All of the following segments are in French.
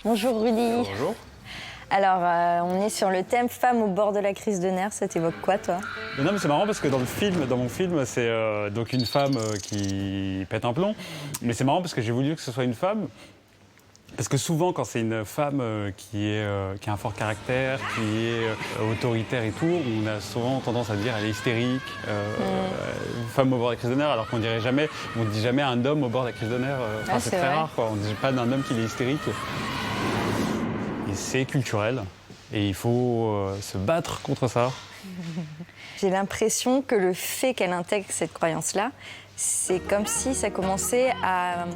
Bonjour Rudy. Bonjour. Alors, on est sur le thème femme au bord de la crise de nerfs. Ça t'évoque quoi, toi? Non, mais c'est marrant parce que dans mon film, c'est donc une femme qui pète un plomb. Mais c'est marrant parce que j'ai voulu que ce soit une femme. Parce que souvent, quand c'est une femme qui a un fort caractère, qui est autoritaire et tout, on a souvent tendance à dire elle est hystérique, une femme au bord de la crise de nerfs, alors qu'on dirait jamais, on dit jamais un homme au bord de la crise de nerfs. C'est très rare, quoi. On ne dit pas d'un homme qui est hystérique. Et c'est culturel. Et il faut se battre contre ça. J'ai l'impression que le fait qu'elle intègre cette croyance-là, c'est comme si ça commençait à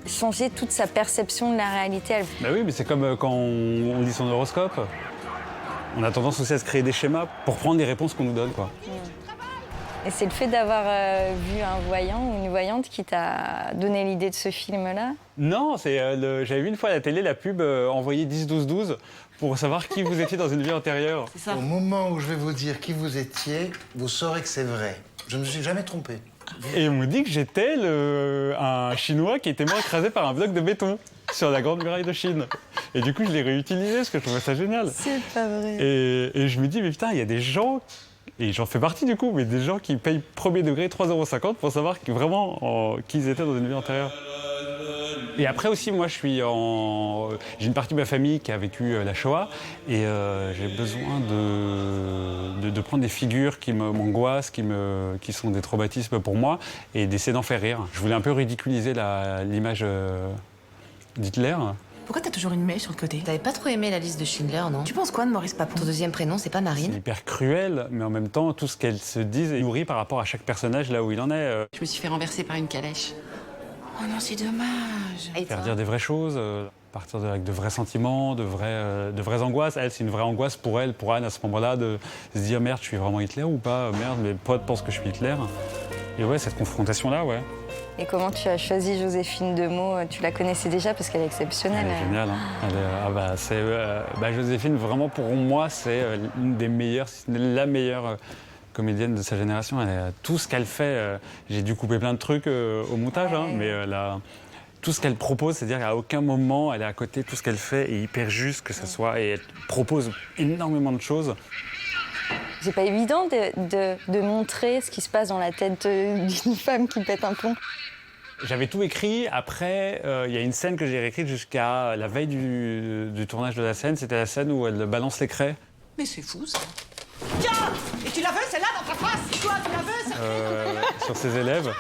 changer toute sa perception de la réalité. Bah oui, mais c'est comme quand on lit son horoscope. On a tendance aussi à se créer des schémas pour prendre les réponses qu'on nous donne, quoi. Et c'est le fait d'avoir vu un voyant ou une voyante qui t'a donné l'idée de ce film-là? Non, j'avais vu une fois à la télé la pub envoyer 10-12-12 pour savoir qui vous étiez dans une vie antérieure. C'est ça. Au moment où je vais vous dire qui vous étiez, vous saurez que c'est vrai. Je ne me suis jamais trompé. Et on me dit que j'étais un Chinois qui était mort écrasé par un bloc de béton sur la Grande Muraille de Chine. Et du coup, je l'ai réutilisé parce que je trouvais ça génial. C'est pas vrai. Et je me dis, mais putain, il y a des gens, et j'en fais partie du coup, mais des gens qui payent premier degré 3,50 € pour savoir vraiment qui ils étaient dans une vie antérieure. Et après aussi, moi, j'ai une partie de ma famille qui a vécu la Shoah et j'ai besoin de prendre des figures qui m'angoissent, qui sont des traumatismes pour moi et d'essayer d'en faire rire. Je voulais un peu ridiculiser l'image d'Hitler. Pourquoi t'as toujours une mèche sur le côté? T'avais pas trop aimé la liste de Schindler, non? Tu penses quoi de Maurice Papon? Ton deuxième prénom, c'est pas C'est Marine? hyper cruel, mais en même temps, tout ce qu'elles se disent est nourri par rapport à chaque personnage là où il en est. Je me suis fait renverser par une calèche. Oh non, c'est dommage. Et Faire toi? dire des vraies choses, partir avec de vrais sentiments, de vraies angoisses. Elle, c'est une vraie angoisse pour elle, pour Anne, à ce moment-là, de se dire merde, je suis vraiment Hitler ou pas? Merde, mes potes pensent que je suis Hitler. Et ouais, cette confrontation-là, ouais. Et comment tu as choisi Joséphine Demeaux? Tu la connaissais déjà parce qu'elle est exceptionnelle. Elle est géniale. Hein. Joséphine, vraiment pour moi, c'est une des meilleures, si ce n'est la meilleure comédienne de sa génération. Tout ce qu'elle fait, j'ai dû couper plein de trucs au montage, hein, mais tout ce qu'elle propose, c'est-à-dire qu'à aucun moment, elle est à côté. Tout ce qu'elle fait est hyper juste, que ce soit, et elle propose énormément de choses. C'est pas évident de montrer ce qui se passe dans la tête d'une femme qui pète un plomb. J'avais tout écrit. Après, il y a une scène que j'ai réécrite jusqu'à la veille du tournage de la scène. C'était la scène où elle balance les craies. Mais c'est fou, ça. Tiens! Et tu la veux, celle-là, dans ta face? Toi, tu la veux, ça? Sur ses élèves.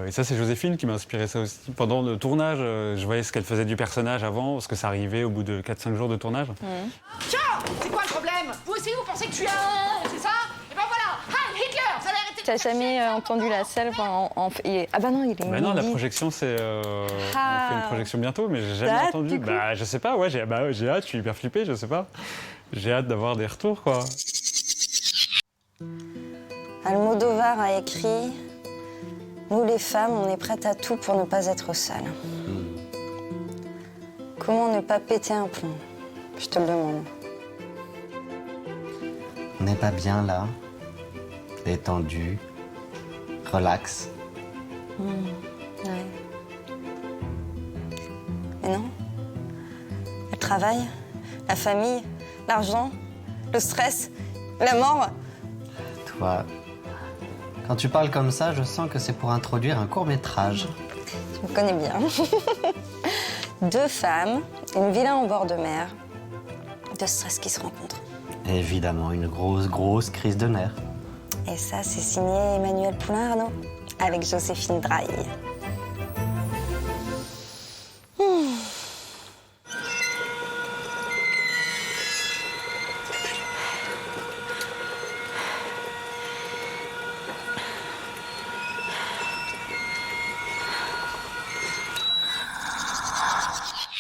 Et ça, c'est Joséphine qui m'a inspiré ça aussi. Pendant le tournage, je voyais ce qu'elle faisait du personnage avant, parce que ça arrivait au bout de 4-5 jours de tournage. Tiens! C'est quoi le problème? Vous aussi, vous pensez que je suis un... C'est ça? Et ben voilà! Heil Hitler! Ça a arrêté de... T'as jamais entendu la salle Ah bah non, il est Bah non, la midi. projection, on fait une projection bientôt, mais j'ai jamais T'as hâte, entendu. du coup Bah, je sais pas, ouais, j'ai hâte, je suis hyper flippé, je sais pas. J'ai hâte d'avoir des retours, quoi. Almodovar a écrit « Nous les femmes, on est prêtes à tout pour ne pas être seules. Comment ne pas péter un plomb? Je te le demande. On n'est pas bien là, détendu, relax. Ouais. Mais non. Le travail, la famille, l'argent, le stress, la mort. Toi, quand tu parles comme ça, je sens que c'est pour introduire un court-métrage. Tu me connais bien. 2 femmes, une villa en bord de mer, 2 stress qui se rencontrent. Évidemment, une grosse crise de nerfs. Et ça, c'est signé Emmanuel Poulain-Arnaud, avec Joséphine Draille.